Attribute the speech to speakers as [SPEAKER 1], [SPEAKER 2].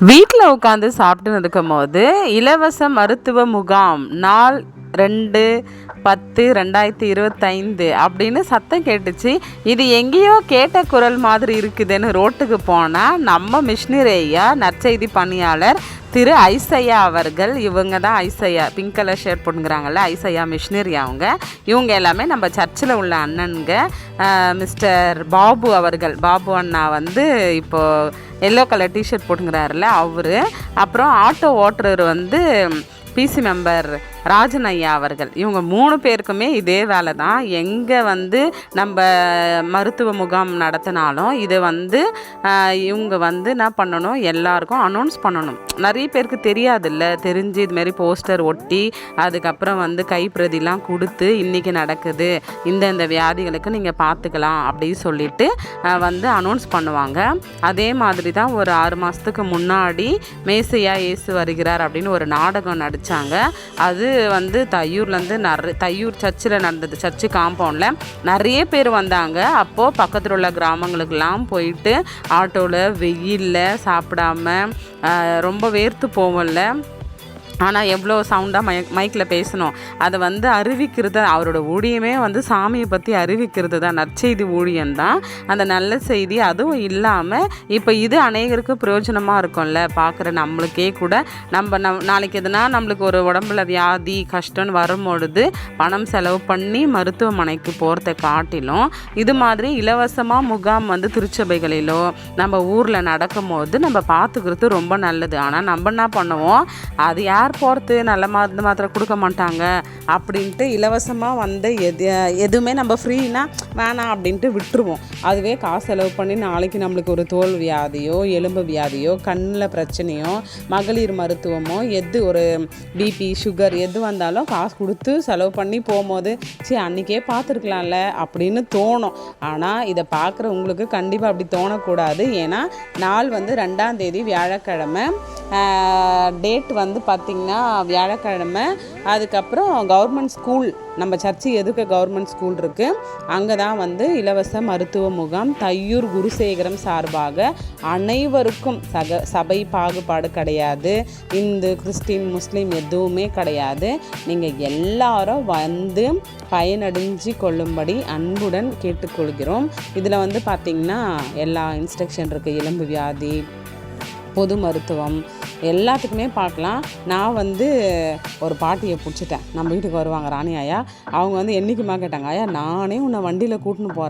[SPEAKER 1] வீட்டில் உட்காந்து சாப்பிட்டுன்னு இருக்கும்போது இலவச மருத்துவ முகாம் நாள் 2/10/2025 அப்படின்னு சத்தம் கேட்டுச்சு. இது எங்கேயோ கேட்ட குரல் மாதிரி இருக்குதுன்னு ரோட்டுக்கு போனால் நம்ம மிஷினரி ஐயா நற்செய்தி பணியாளர் திரு ஐசையா அவர்கள், இவங்க தான் ஐசையா, பிங்க் கலர் ஷர்ட் போட்டுங்கிறாங்கல்ல, ஐசையா மிஷினரி இவங்க எல்லாமே நம்ம சர்ச்சில் உள்ள அண்ணனுங்க. மிஸ்டர் பாபு அவர்கள், பாபு அண்ணா வந்து இப்போது எல்லோ கலர் டிஷர்ட் போட்டுங்கிறாருல அவர், அப்புறம் ஆட்டோ ஓட்டுறவர் வந்து பிசி மெம்பர் ராஜன் ஐயா அவர்கள், இவங்க 3 பேருக்குமே இதே வேலை தான். எங்கே வந்து நம்ம மருத்துவ முகாம் நடத்தினாலும் இதை வந்து இவங்க வந்து என்ன பண்ணணும், எல்லாருக்கும் அனௌன்ஸ் பண்ணணும். நிறைய பேருக்கு தெரியாதுல்ல, தெரிஞ்சு இதுமாரி போஸ்டர் ஒட்டி அதுக்கப்புறம் வந்து கைப்பிரதிலாம் கொடுத்து இன்றைக்கி நடக்குது, இந்த வியாதிகளுக்கு நீங்கள் பார்த்துக்கலாம் அப்படின்னு சொல்லிட்டு வந்து அனௌன்ஸ் பண்ணுவாங்க. அதே மாதிரி தான் ஒரு 6 மாதத்துக்கு முன்னாடி மேசையா இயேசு வருகிறார் அப்படின்னு ஒரு நாடகம் நடித்தாங்க. அது வந்து தையூர்லேருந்து தையூர் சர்ச்சில் நடந்தது. சர்ச்சு காம்பவுண்டில் நிறைய பேர் வந்தாங்க. அப்போது பக்கத்தில் உள்ள கிராமங்களுக்கெல்லாம் போயிட்டு ஆட்டோவில் வெயிலில் சாப்பிடாம ரொம்ப வேர்த்து போவோம்ல, ஆனால் எவ்வளோ சவுண்டாக மைக்கில் பேசணும், அதை வந்து அறிவிக்கிறது அவரோட ஊழியமே வந்து சாமியை பற்றி அறிவிக்கிறது தான், நற்செய்தி ஊழியம்தான். அந்த நல்ல செய்தி அதுவும் இல்லாமல் இப்போ இது அநேகருக்கு பிரயோஜனமாக இருக்கும்ல, பார்க்குற நம்மளுக்கே கூட நம்ம நாளைக்கு எதுனா நம்மளுக்கு ஒரு உடம்புல வியாதி கஷ்டம்னு வரும்பொழுது பணம் செலவு பண்ணி மருத்துவமனைக்கு போகிறத காட்டிலும் இது மாதிரி இலவசமாக முகாம் வந்து திருச்சபைகளிலோ நம்ம ஊரில் நடக்கும் போது நம்ம பார்த்துக்கிறது ரொம்ப நல்லது. ஆனால் நம்ம என்ன பண்ணுவோம், அது யார் போகிறது, நல்ல மருந்து மாத்திரை கொடுக்க மாட்டாங்க அப்படின்ட்டு இலவசமாக வந்து எதுவுமே நம்ம ஃப்ரீனா வேணாம் அப்படின்ட்டு விட்டுருவோம். அதுவே காசு செலவு பண்ணி நாளைக்கு நம்மளுக்கு ஒரு தோல் வியாதியோ எலும்பு வியாதியோ கண்ணில் பிரச்சனையோ மகளிர் மருத்துவமோ ஒரு பிபி சுகர் எது வந்தாலும் காசு கொடுத்து செலவு பண்ணி போகும்போது அன்றைக்கே பார்த்துருக்கலாம்ல அப்படின்னு தோணும். ஆனால் இதை பார்க்குற உங்களுக்கு கண்டிப்பாக அப்படி தோணக்கூடாது. ஏன்னா நாள் வந்து 2ஆம் தேதி வியாழக்கிழமை, டேட் வந்து பார்த்திங்கன்னா வியாழக்கிழமை. அதுக்கப்புறம் கவர்மெண்ட் ஸ்கூல், நம்ம சர்ச்சு எதுக்கு கவர்மெண்ட் ஸ்கூல் இருக்குது அங்கே தான் வந்து இலவச மருத்துவ முகாம் தையூர் குருசேகரம் சார்பாக அனைவருக்கும் சபை பாகுபாடு கிடையாது, இந்து கிறிஸ்டின் முஸ்லீம் எதுவுமே கிடையாது. நீங்கள் எல்லாரும் வந்து பயனடைஞ்சு கொள்ளும்படி அன்புடன் கேட்டுக்கொள்கிறோம். இதில் வந்து பார்த்திங்கன்னா எல்லா இன்ஸ்ட்ரக்ஷன் இருக்குது, எலும்பு வியாதி, பொது மருத்துவம் எல்லாத்துக்குமே பார்க்கலாம். நான் வந்து ஒரு பாட்டியை பிடிச்சிட்டேன், நம்ம வீட்டுக்கு வருவாங்க ராணி ஆயா, அவங்க வந்து என்றைக்குமா கேட்டாங்க, ஆயா நானே உன்னை வண்டியில் கூட்டின்னு போகிறேன்